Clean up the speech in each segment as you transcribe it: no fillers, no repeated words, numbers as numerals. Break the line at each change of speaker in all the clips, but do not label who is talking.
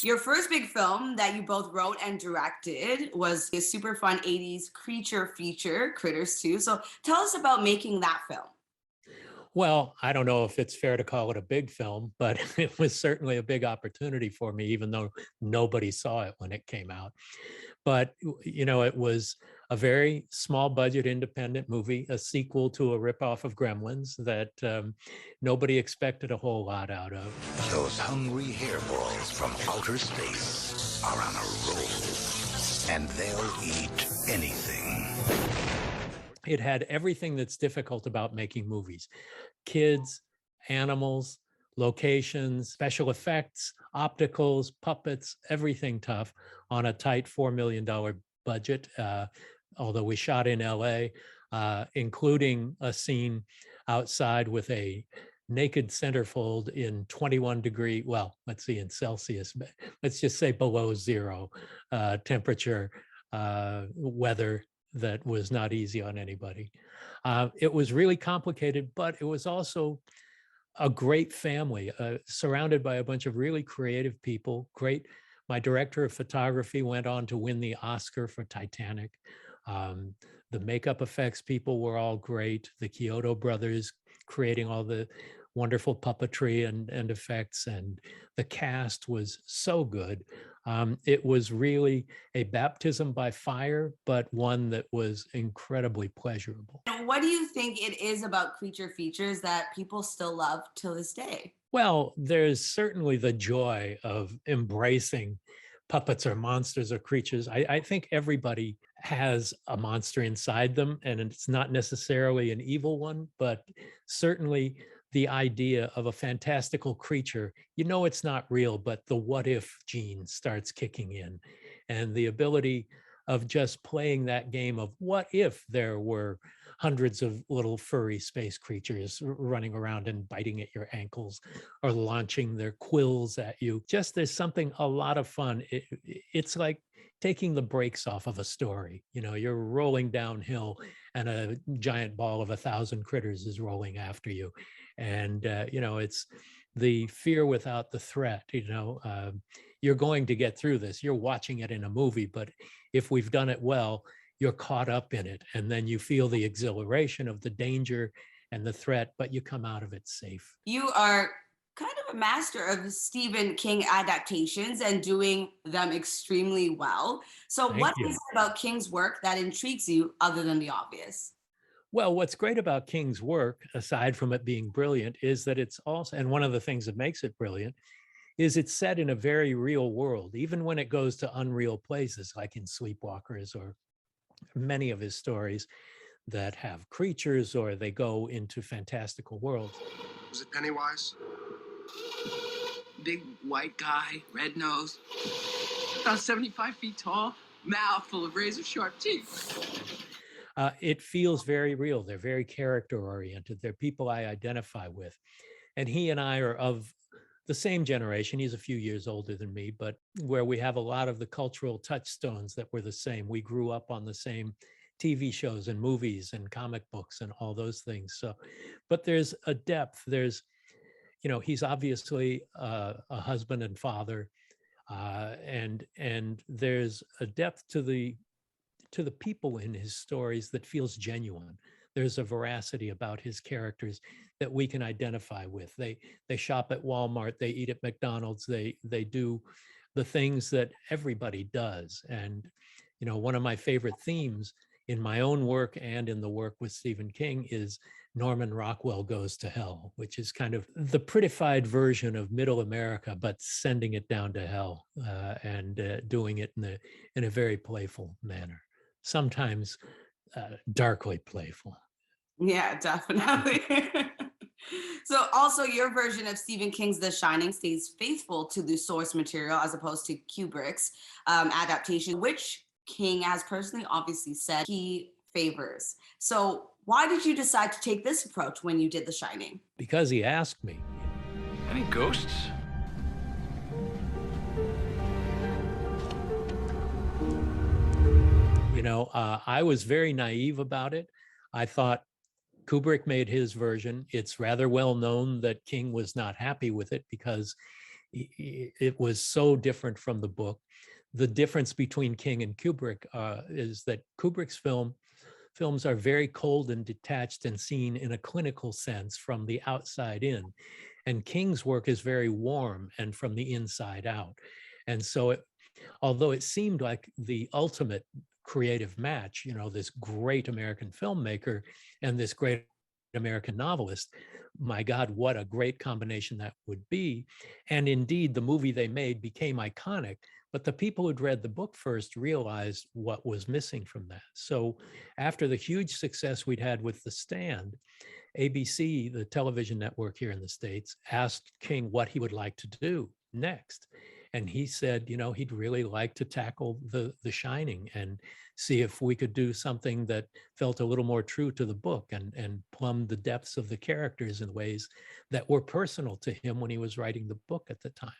Your first big film that you both wrote and directed was a super fun 80s creature feature, Critters 2. So tell us about making that film.
Well, I don't know if it's fair to call it a big film, but it was certainly a big opportunity for me, even though nobody saw it when it came out. But, it was a very small budget independent movie, a sequel to a ripoff of Gremlins that nobody expected a whole lot out of.
Those hungry hairballs from outer space are on a roll, and they'll eat anything.
It had everything that's difficult about making movies: kids, animals, locations, special effects, opticals, puppets, everything tough on a tight $4 million budget. Although we shot in LA, including a scene outside with a naked centerfold in 21 degree, well, let's see, in Celsius, but let's just say below zero temperature weather that was not easy on anybody. It was really complicated, but it was also a great family, surrounded by a bunch of really creative people. Great. My director of photography went on to win the Oscar for Titanic. The makeup effects people were all great. The Kyoto brothers creating all the wonderful puppetry and effects, and the cast was so good. It was really a baptism by fire, but one that was incredibly pleasurable.
What do you think it is about creature features that people still love till this day?
Well, there's certainly the joy of embracing puppets or monsters or creatures. I think everybody has a monster inside them, and it's not necessarily an evil one, but certainly the idea of a fantastical creature, it's not real, but the what if gene starts kicking in, and the ability of just playing that game of what if there were hundreds of little furry space creatures running around and biting at your ankles or launching their quills at you. Just there's something a lot of fun. It's like taking the brakes off of a story. You're rolling downhill and a giant ball of 1,000 critters is rolling after you. And, it's the fear without the threat. You're going to get through this. You're watching it in a movie, but if we've done it well, you're caught up in it. And then you feel the exhilaration of the danger and the threat, but you come out of it safe.
You are kind of a master of Stephen King adaptations and doing them extremely well. So
Thank
what
you.
is it about King's work that intrigues you other than the obvious?
Well, what's great about King's work, aside from it being brilliant, is that it's also, and one of the things that makes it brilliant, is it's set in a very real world, even when it goes to unreal places, like in Sleepwalkers or many of his stories that have creatures or they go into fantastical worlds.
Was it Pennywise?
Big white guy, red nose, about 75 feet tall, mouth full of razor sharp teeth.
It feels very real. They're very character oriented. They're people I identify with. And he and I are of the same generation. He's a few years older than me, but where we have a lot of the cultural touchstones that were the same. We grew up on the same TV shows and movies and comic books and all those things. So, but there's a depth. There's, he's obviously a husband and father, and there's a depth to the people in his stories that feels genuine. There's a veracity about his characters that we can identify with. They shop at Walmart, they eat at McDonald's, they do the things that everybody does. And one of my favorite themes in my own work and in the work with Stephen King is Norman Rockwell Goes to Hell, which is kind of the prettified version of middle America, but sending it down to hell and doing it in a very playful manner, sometimes darkly playful.
Yeah, definitely. So also your version of Stephen King's The Shining stays faithful to the source material as opposed to Kubrick's adaptation, which King has personally obviously said he favors. So why did you decide to take this approach when you did The Shining?
Because he asked me.
Any ghosts?
I was very naive about it. I thought Kubrick made his version. It's rather well known that King was not happy with it because it was so different from the book. The difference between King and Kubrick is that Kubrick's films are very cold and detached and seen in a clinical sense from the outside in. And King's work is very warm and from the inside out. And so although it seemed like the ultimate creative match, you know, this great American filmmaker and this great American novelist, my God, what a great combination that would be. And indeed, the movie they made became iconic, but the people who'd read the book first realized what was missing from that. So after the huge success we'd had with The Stand, ABC, the television network here in the States, asked King what he would like to do next. And he said, you know, he'd really like to tackle the Shining and see if we could do something that felt a little more true to the book and plumb the depths of the characters in ways that were personal to him when he was writing the book at the time.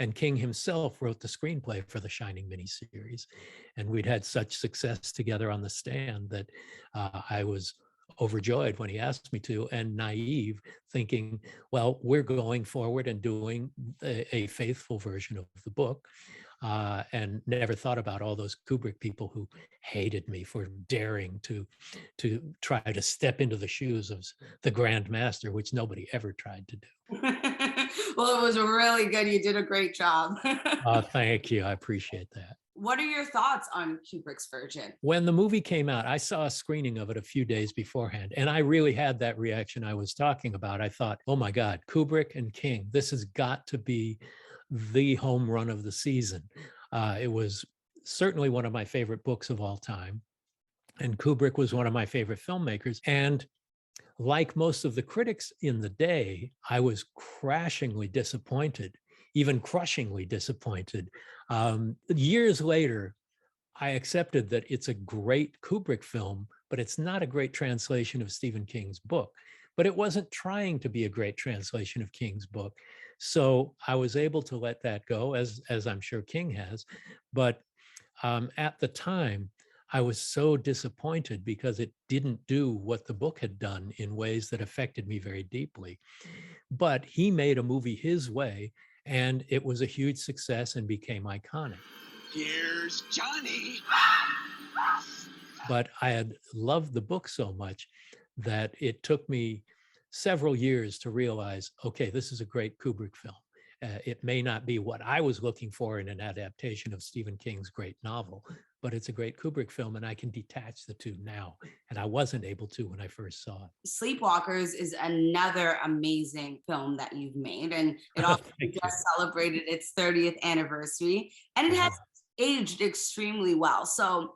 And King himself wrote the screenplay for the Shining miniseries. And we'd had such success together on The Stand that I was overjoyed when he asked me to, and naive, thinking, well, we're going forward and doing a faithful version of the book, and never thought about all those Kubrick people who hated me for daring to try to step into the shoes of the Grand Master, which nobody ever tried to do.
Well, it was really good. You did a great job.
Thank you. I appreciate that.
What are your thoughts on Kubrick's version?
When the movie came out, I saw a screening of it a few days beforehand, and I really had that reaction I was talking about. I thought, oh my God, Kubrick and King, this has got to be the home run of the season. It was certainly one of my favorite books of all time, and Kubrick was one of my favorite filmmakers. And like most of the critics in the day, I was crashingly disappointed, even crushingly disappointed. Years later, I accepted that it's a great Kubrick film, but it's not a great translation of Stephen King's book. But it wasn't trying to be a great translation of King's book. So I was able to let that go, as I'm sure King has. But at the time, I was so disappointed because it didn't do what the book had done in ways that affected me very deeply. But he made a movie his way, and it was a huge success and became iconic.
Here's Johnny.
But I had loved the book so much that it took me several years to realize, okay, this is a great Kubrick film. It may not be what I was looking for in an adaptation of Stephen King's great novel, but it's a great Kubrick film, and I can detach the two now. And I wasn't able to when I first saw it.
Sleepwalkers is another amazing film that you've made, and it also just celebrated its 30th anniversary, and it has aged extremely well. So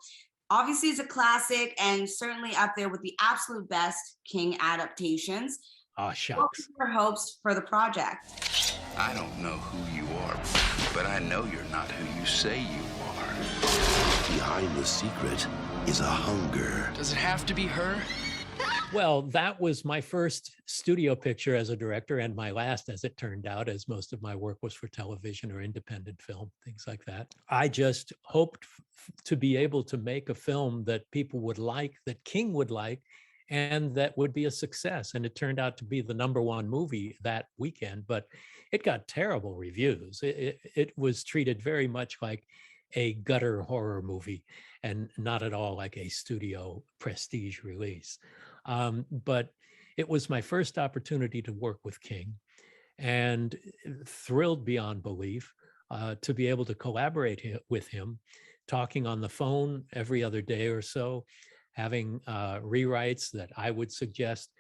obviously it's a classic and certainly up there with the absolute best King adaptations.
Oh, shucks.
What are your hopes for the project?
I don't know who you are, but I know you're not who you say you are.
Behind the secret is a hunger.
Does it have to be her?
Well, that was my first studio picture as a director, and my last, as it turned out, as most of my work was for television or independent film, things like that. I just hoped to be able to make a film that people would like, that King would like, and that would be a success. And it turned out to be the #1 movie that weekend, but it got terrible reviews. It was treated very much like a gutter horror movie and not at all like a studio prestige release. But it was my first opportunity to work with King, and thrilled beyond belief to be able to collaborate with him, talking on the phone every other day or so, having rewrites that I would suggest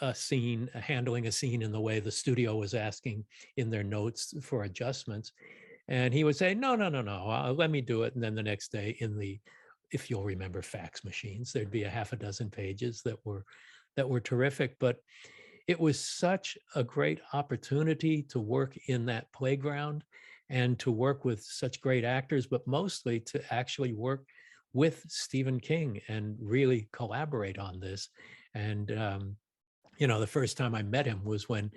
a scene, handling a scene in the way the studio was asking in their notes for adjustments. And he would say, no, let me do it. And then the next day if you'll remember fax machines, there'd be a half a dozen pages that were terrific. But it was such a great opportunity to work in that playground and to work with such great actors, but mostly to actually work with Stephen King and really collaborate on this. And, the first time I met him was when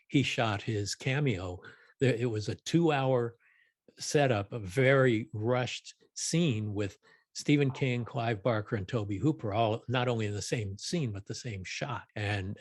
he shot his cameo. It was a 2-hour setup, a very rushed scene with Stephen King, Clive Barker, and Toby Hooper all not only in the same scene, but the same shot. And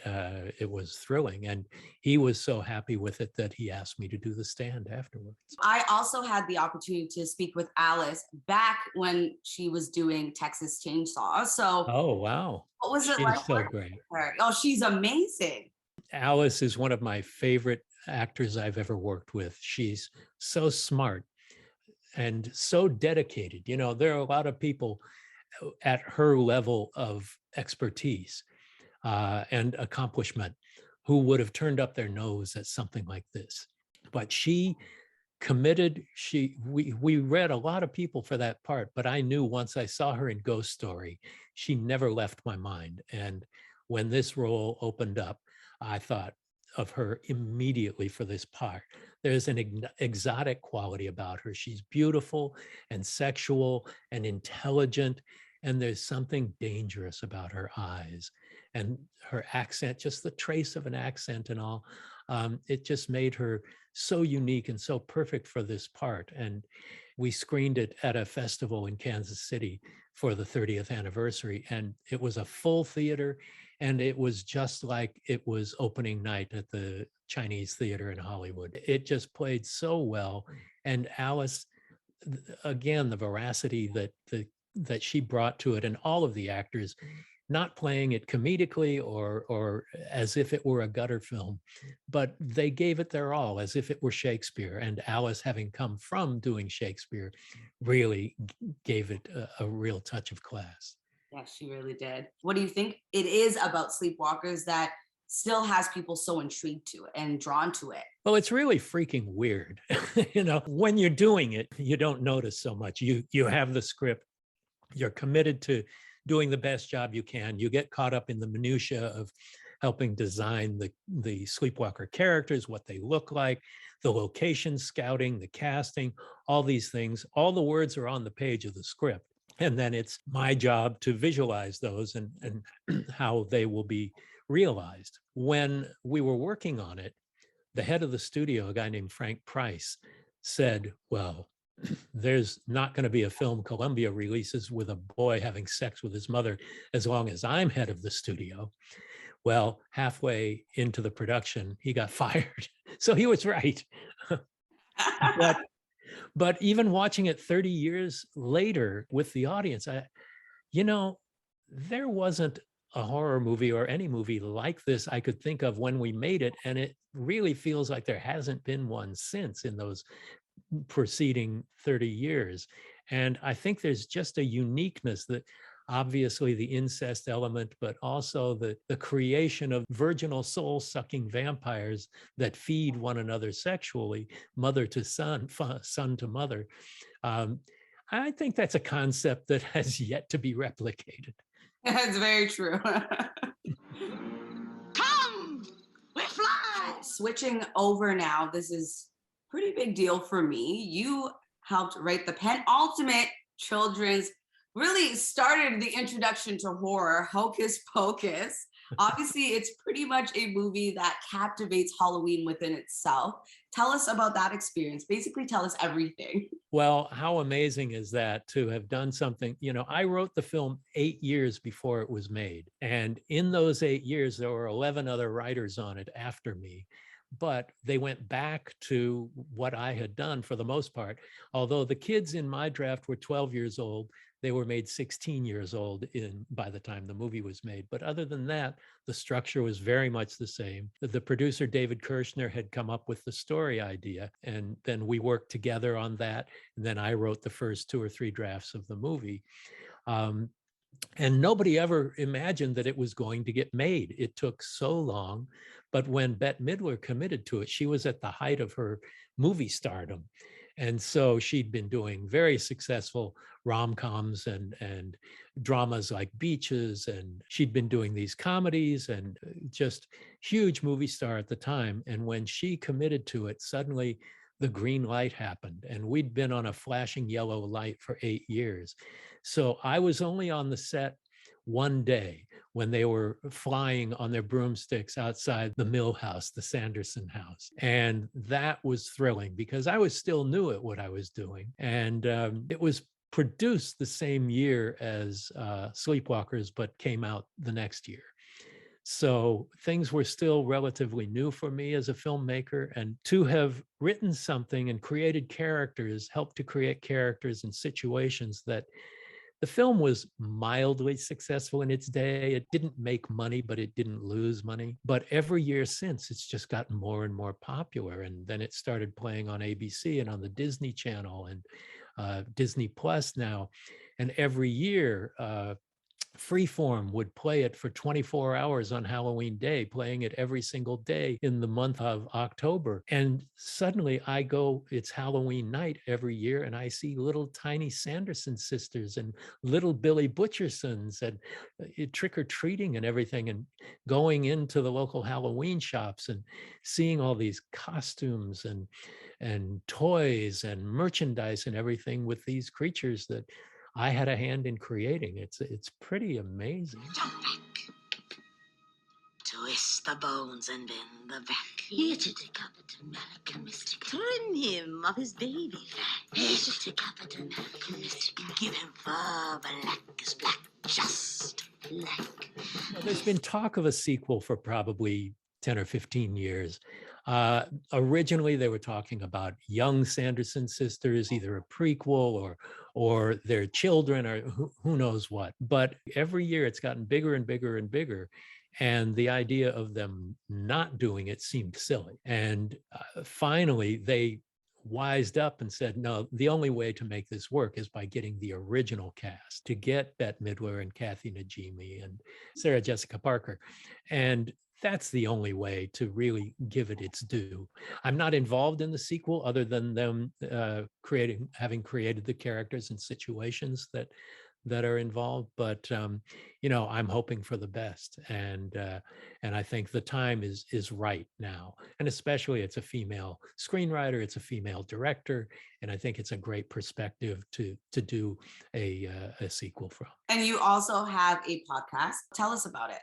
it was thrilling. And he was so happy with it that he asked me to do the stand afterwards.
I also had the opportunity to speak with Alice back when she was doing Texas Chainsaw. So,
oh, wow.
What was it
She's
like?
So great.
Her? Oh, she's amazing.
Alice is one of my favorite actors I've ever worked with. She's so smart and so dedicated. You know, there are a lot of people at her level of expertise and accomplishment who would have turned up their nose at something like this. But she committed. We read a lot of people for that part, but I knew once I saw her in Ghost Story, she never left my mind. And when this role opened up, I thought of her immediately for this part. There's an exotic quality about her. She's beautiful and sexual and intelligent, and there's something dangerous about her eyes and her accent, just the trace of an accent and all. It just made her so unique and so perfect for this part. And we screened it at a festival in Kansas City for the 30th anniversary, and it was a full theater, and it was just like it was opening night at the Chinese Theater in Hollywood. It just played so well. And Alice, again, the veracity that she brought to it, and all of the actors, not playing it comedically or as if it were a gutter film, but they gave it their all as if it were Shakespeare. And Alice, having come from doing Shakespeare, really gave it a real touch of class.
Yeah, she really did. What do you think it is about Sleepwalkers that still has people so intrigued to it and drawn to it?
Well, it's really freaking weird. You know, when you're doing it, you don't notice so much. You have the script, you're committed to doing the best job you can. You get caught up in the minutia of helping design the Sleepwalker characters, what they look like, the location scouting, the casting, all these things. All the words are on the page of the script. And then it's my job to visualize those and how they will be realized. When we were working on it, the head of the studio, a guy named Frank Price, said, well, there's not going to be a film Columbia releases with a boy having sex with his mother as long as I'm head of the studio. Well, halfway into the production, he got fired. So he was right. But even watching it 30 years later with the audience, there wasn't a horror movie or any movie like this I could think of when we made it. And it really feels like there hasn't been one since in those preceding 30 years. And I think there's just a uniqueness that obviously the incest element, but also the creation of virginal soul-sucking vampires that feed one another sexually, mother to son, son to mother. I think that's a concept that has yet to be replicated.
That's very true.
Come, we fly.
Switching over now, this is a pretty big deal for me. You helped write the penultimate children's, really started the introduction to horror, Hocus Pocus. Obviously, it's pretty much a movie that captivates Halloween within itself. Tell us about that experience. Basically, tell us everything.
Well, how amazing is that to have done something? You know, I wrote the film 8 years before it was made. And in those 8 years, there were 11 other writers on it after me. But they went back to what I had done for the most part. Although the kids in my draft were 12 years old, they were made 16 years old by the time the movie was made. But other than that, the structure was very much the same. The producer, David Kirshner, had come up with the story idea, and then we worked together on that. And then I wrote the first 2 or 3 drafts of the movie. And nobody ever imagined that it was going to get made. It took so long. But when Bette Midler committed to it, she was at the height of her movie stardom. And so she'd been doing very successful rom-coms and dramas like Beaches, and she'd been doing these comedies and just huge movie star at the time. And when she committed to it, suddenly the green light happened, and we'd been on a flashing yellow light for 8 years. So I was only on the set one day when they were flying on their broomsticks outside the Mill House, the Sanderson house. And that was thrilling because I was still new at what I was doing. And it was produced the same year as Sleepwalkers, but came out the next year. So things were still relatively new for me as a filmmaker, and to have written something and created characters, helped to create characters and situations that the film was mildly successful in its day. It didn't make money, but it didn't lose money. But every year since, it's just gotten more and more popular. And then it started playing on ABC and on the Disney Channel and Disney Plus now. And every year, Freeform would play it for 24 hours on Halloween Day, playing it every single day in the month of October. And suddenly I go, it's Halloween night every year, and I see little tiny Sanderson sisters and little Billy Butchersons and trick-or-treating and everything, and going into the local Halloween shops and seeing all these costumes and toys and merchandise and everything with these creatures that I had a hand in creating. It's pretty amazing.
Jump back. Twist the bones and bend the back. Here to decapitate American mystic. Trim him of his baby fat. Here to decapitate American mystic. Give him fur black as black, just black.
Well, there's been talk of a sequel for probably 10 or 15 years. Originally, they were talking about young Sanderson sisters, either a prequel or their children, or who knows what. But every year it's gotten bigger and bigger and bigger. And the idea of them not doing it seemed silly. And finally, they wised up and said, no, the only way to make this work is by getting the original cast, to get Bette Midler and Kathy Najimy and Sarah Jessica Parker. And that's the only way to really give it its due. I'm not involved in the sequel other than them having created the characters and situations that are involved. But I'm hoping for the best, and I think the time is right now. And especially, it's a female screenwriter, it's a female director, and I think it's a great perspective to do a sequel from.
And you also have a podcast. Tell us about it.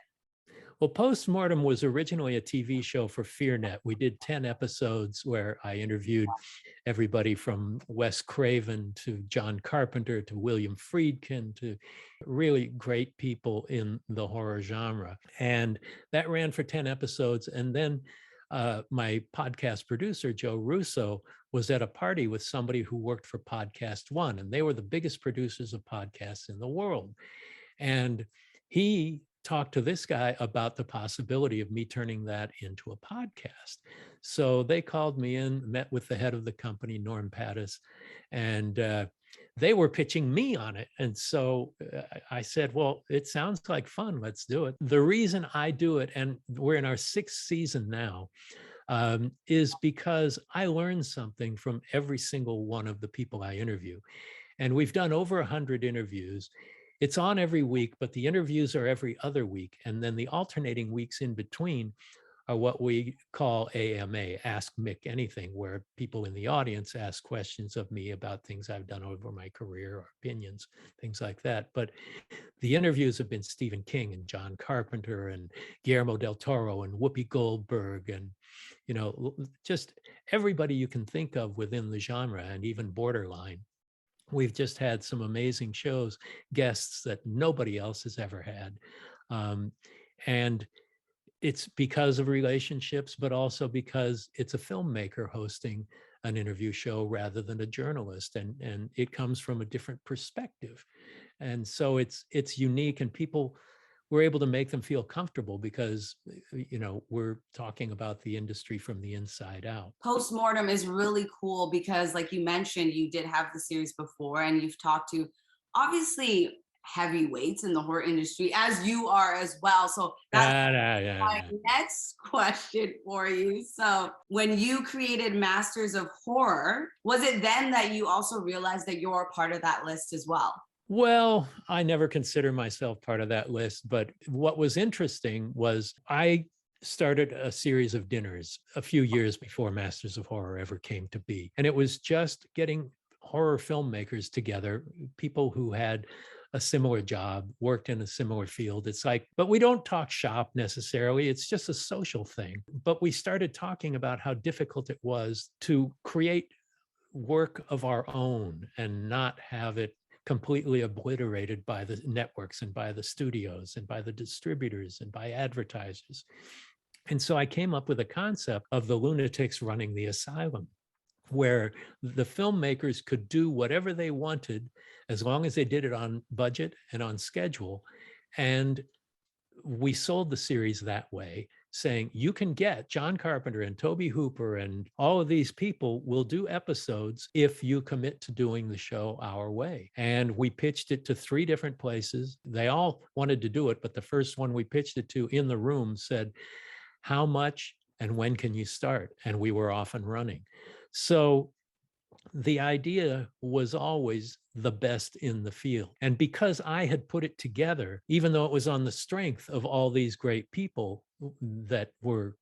Well, Postmortem was originally a TV show for FearNet. We did 10 episodes where I interviewed everybody from Wes Craven to John Carpenter to William Friedkin to really great people in the horror genre. And that ran for 10 episodes. And then my podcast producer, Joe Russo, was at a party with somebody who worked for Podcast One, and they were the biggest producers of podcasts in the world. And he talked to this guy about the possibility of me turning that into a podcast. So they called me in, met with the head of the company, Norm Pattis, and they were pitching me on it. And so I said, well, it sounds like fun. Let's do it. The reason I do it, and we're in our 6th season now, is because I learned something from every single one of the people I interview. And we've done over 100 interviews. It's on every week, but the interviews are every other week. And then the alternating weeks in between are what we call AMA, Ask Mick Anything, where people in the audience ask questions of me about things I've done over my career or opinions, things like that. But the interviews have been Stephen King and John Carpenter and Guillermo del Toro and Whoopi Goldberg and, just everybody you can think of within the genre and even borderline. We've just had some amazing shows, guests that nobody else has ever had. And it's because of relationships, but also because it's a filmmaker hosting an interview show rather than a journalist. And it comes from a different perspective. And so it's unique, and people we're able to make them feel comfortable because, we're talking about the industry from the inside out.
Postmortem is really cool because, like you mentioned, you did have the series before, and you've talked to obviously heavyweights in the horror industry, as you are as well. So that's my next question for you. So when you created Masters of Horror, was it then that you also realized that you're a part of that list as well?
Well, I never consider myself part of that list, but what was interesting was I started a series of dinners a few years before Masters of Horror ever came to be. And it was just getting horror filmmakers together, people who had a similar job, worked in a similar field. It's like, but we don't talk shop necessarily. It's just a social thing. But we started talking about how difficult it was to create work of our own and not have it completely obliterated by the networks and by the studios and by the distributors and by advertisers. And so I came up with a concept of the lunatics running the asylum, where the filmmakers could do whatever they wanted as long as they did it on budget and on schedule. And we sold the series that way, saying you can get John Carpenter and Toby Hooper and all of these people will do episodes if you commit to doing the show our way. And we pitched it to 3 different places. They all wanted to do it, but the first one we pitched it to in the room said, how much and when can you start? And we were off and running. So the idea was always the best in the field. And because I had put it together, even though it was on the strength of all these great people that were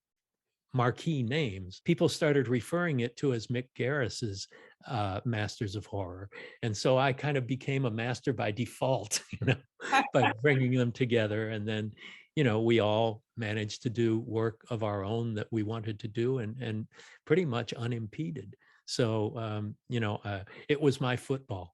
marquee names, people started referring it to as Mick Garris's Masters of Horror. And so I kind of became a master by default, by bringing them together. And then, we all managed to do work of our own that we wanted to do and pretty much unimpeded. So, it was my football.